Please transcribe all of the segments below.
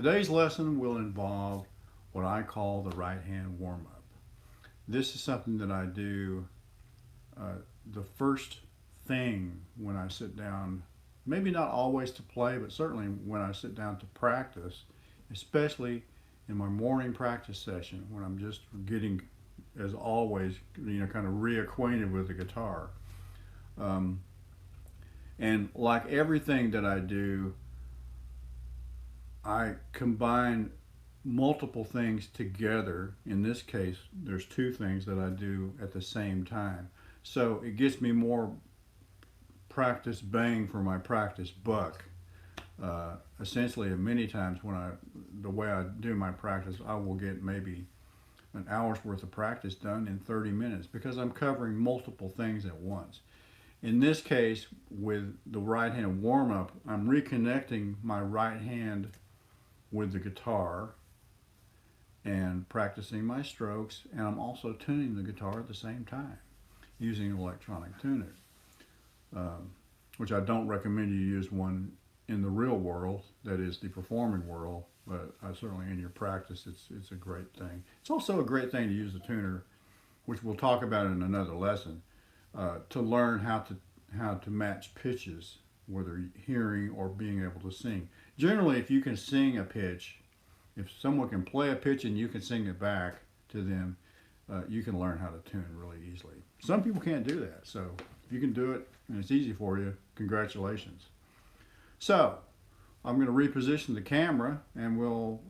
Today's lesson will involve what I call the right hand warm up. This is something that I do the first thing when I sit down, maybe not always to play, but certainly when I sit down to practice, especially in my morning practice session when I'm just getting, as always, kind of reacquainted with the guitar. Um, and like everything that I do, I combine multiple things together. In this case, there's two things that I do at the same time. So it gets me more practice bang for my practice buck. Essentially, many times the way I do my practice, I will get maybe an hour's worth of practice done in 30 minutes because I'm covering multiple things at once. In this case, with the right hand warm up, I'm reconnecting my right hand with the guitar and practicing my strokes, and I'm also tuning the guitar at the same time using an electronic tuner, which I don't recommend you use one in the real world, that is the performing world, but certainly in your practice it's a great thing. It's also a great thing to use the tuner, which we'll talk about in another lesson, to learn how to match pitches, whether hearing or being able to sing. Generally, if you can sing a pitch, if someone can play a pitch and you can sing it back to them, you can learn how to tune really easily. Some people can't do that, so if you can do it and it's easy for you, congratulations. So I'm going to reposition the camera and we'll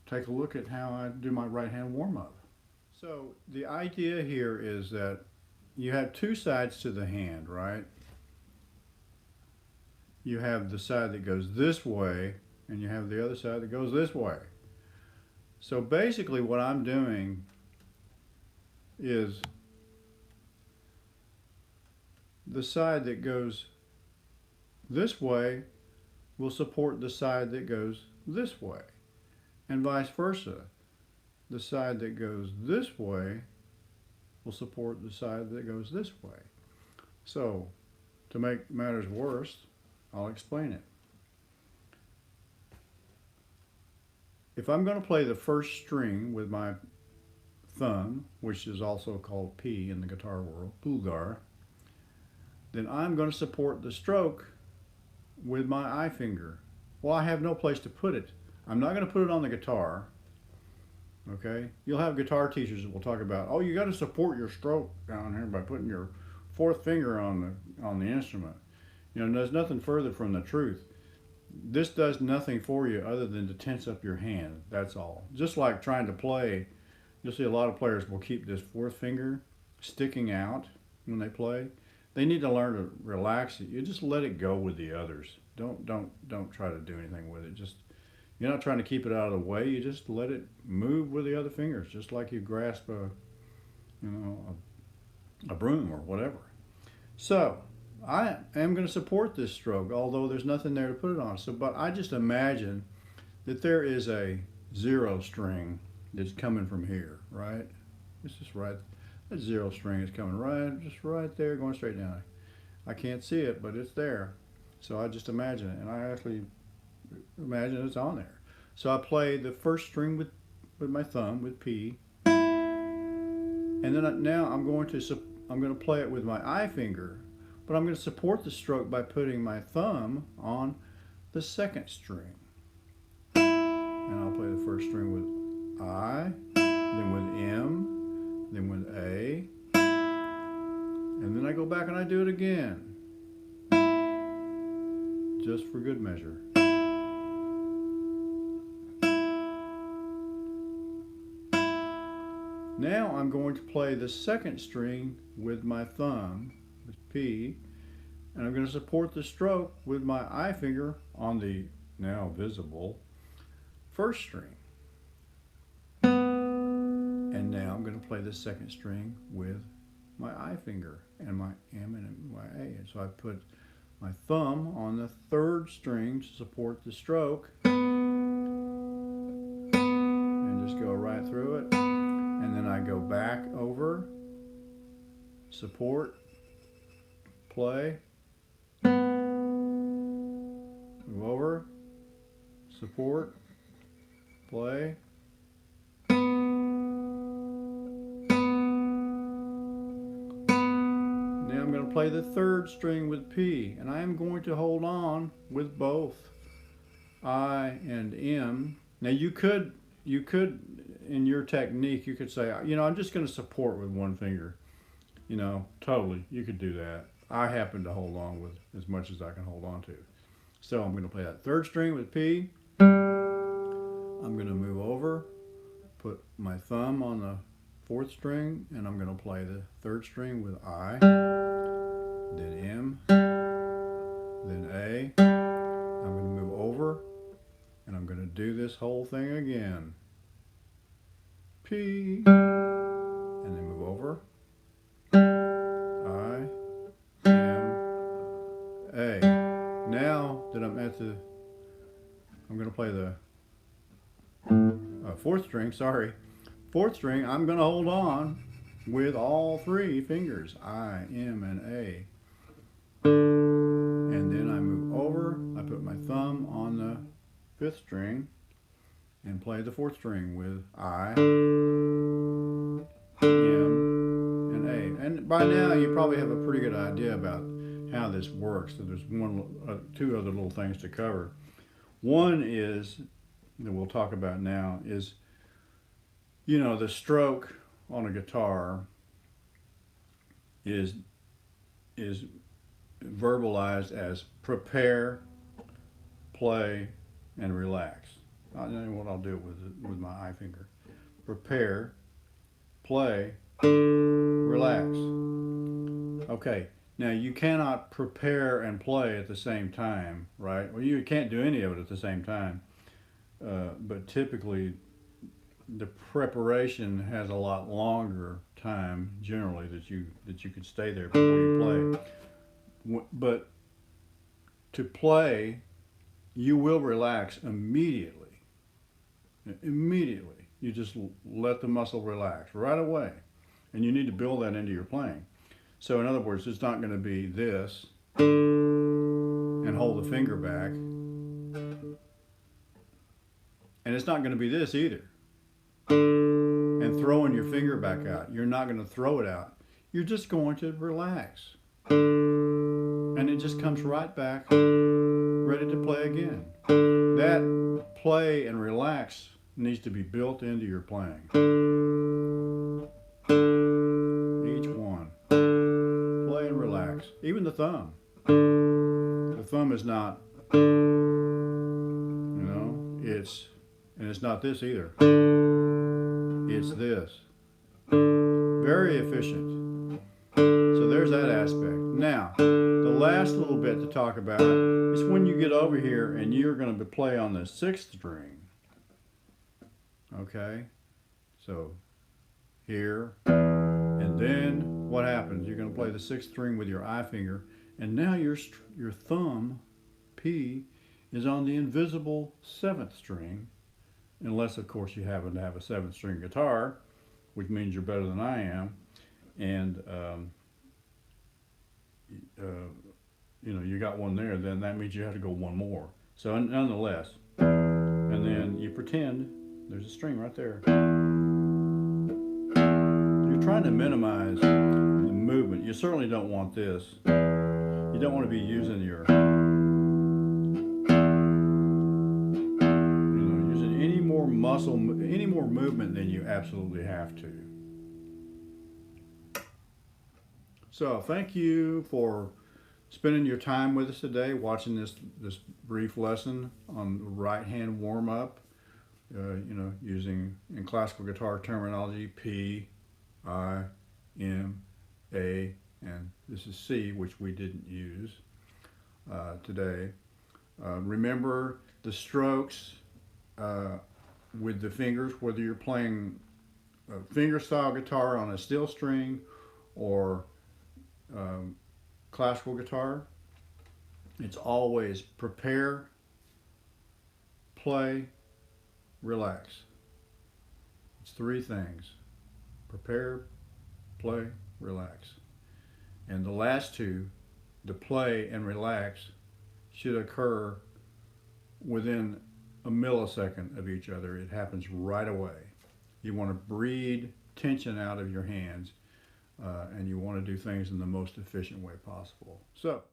take a look at how I do my right hand warm-up. So the idea here is that you have two sides to the hand, right? You have the side that goes this way and you have the other side that goes this way. So basically what I'm doing is the side that goes this way will support the side that goes this way, and vice versa. The side that goes this way will support the side that goes this way. So to make matters worse, I'll explain it. If I'm going to play the first string with my thumb, which is also called P in the guitar world, pulgar, then I'm going to support the stroke with my eye finger. Well, I have no place to put it. I'm not going to put it on the guitar. Okay? You'll have guitar teachers that will talk about, oh, you got to support your stroke down here by putting your fourth finger on the instrument. There's nothing further from the truth. This does nothing for you other than to tense up your hand. That's all. Just like trying to play, you'll see a lot of players will keep this fourth finger sticking out when they play. They need to learn to relax it. You just let it go with the others. Don't try to do anything with it. You're not trying to keep it out of the way. You just let it move with the other fingers, just like you grasp a broom or whatever. So I am going to support this stroke, although there's nothing there to put it on. But I just imagine that there is a zero string that's coming from here, right? It's just right. That zero string is coming just right there, going straight down. I can't see it, but it's there. So I just imagine it, and I actually imagine it's on there. So I play the first string with my thumb, with P, and then now I'm going to play it with my eye finger, but I'm going to support the stroke by putting my thumb on the second string. And I'll play the first string with I, then with M, then with A, and then I go back and I do it again, just for good measure. Now I'm going to play the second string with my thumb, with P, and I'm going to support the stroke with my eye finger on the now visible first string. And now I'm going to play the second string with my eye finger and my M and my A. And so I put my thumb on the third string to support the stroke and just go right through it. And then I go back over, support, play, move over, support, play. Now I'm going to play the third string with P, and I am going to hold on with both I and M. Now you could in your technique you could say, you know, I'm just going to support with one finger. You know, totally, you could do that. I happen to hold on with as much as I can hold on to. So I'm going to play that third string with P. I'm going to move over, put my thumb on the fourth string, and I'm going to play the third string with I, then M, then A. I'm going to move over, and I'm going to do this whole thing again. P, and then move over, I, M, A. Now that I'm at the, I'm going to play the fourth string, fourth string, I'm going to hold on with all three fingers, I, M, and A. And then I move over, I put my thumb on the fifth string and play the fourth string with I, M, and A. And by now you probably have a pretty good idea about how this works. So there's two other little things to cover. One is, that we'll talk about now, is, you know, the stroke on a guitar is verbalized as prepare, play, and relax. I know what I'll do with my I finger. Prepare, play, relax. Okay, now you cannot prepare and play at the same time, right? Well, you can't do any of it at the same time. But typically the preparation has a lot longer time generally that you could stay there before you play. But to play, you will relax immediately. Immediately. You just let the muscle relax right away. And you need to build that into your playing. So in other words, it's not going to be this and hold the finger back. And it's not going to be this either. And throwing your finger back out. You're not going to throw it out. You're just going to relax. And it just comes right back, ready to play again. That play and relax needs to be built into your playing. Each one. Play and relax. Even the thumb. The thumb is not, you know, and it's not this either. It's this. Very efficient. So there's that aspect. Now, the last little bit to talk about is when you get over here and you're going to play on the sixth string. Okay? So, here. And then what happens? You're going to play the sixth string with your I finger. And now your thumb, P, is on the invisible seventh string. Unless, of course, you happen to have a seventh string guitar, which means you're better than I am. And, you know, you got one there, then that means you have to go one more. So nonetheless, and then you pretend there's a string right there. You're trying to minimize the movement. You certainly don't want this. You don't want to be using your, you know, using any more muscle, any more movement than you absolutely have to. So thank you for spending your time with us today, watching this brief lesson on the right hand warm up. You know, using in classical guitar terminology P, I, M, A, and this is C, which we didn't use today. Remember the strokes with the fingers, whether you're playing a fingerstyle guitar on a steel string or classical guitar. It's always prepare, play, relax. It's three things. Prepare, play, relax. And the last two, the play and relax, should occur within a millisecond of each other. It happens right away. You want to breed tension out of your hands, and you want to do things in the most efficient way possible. So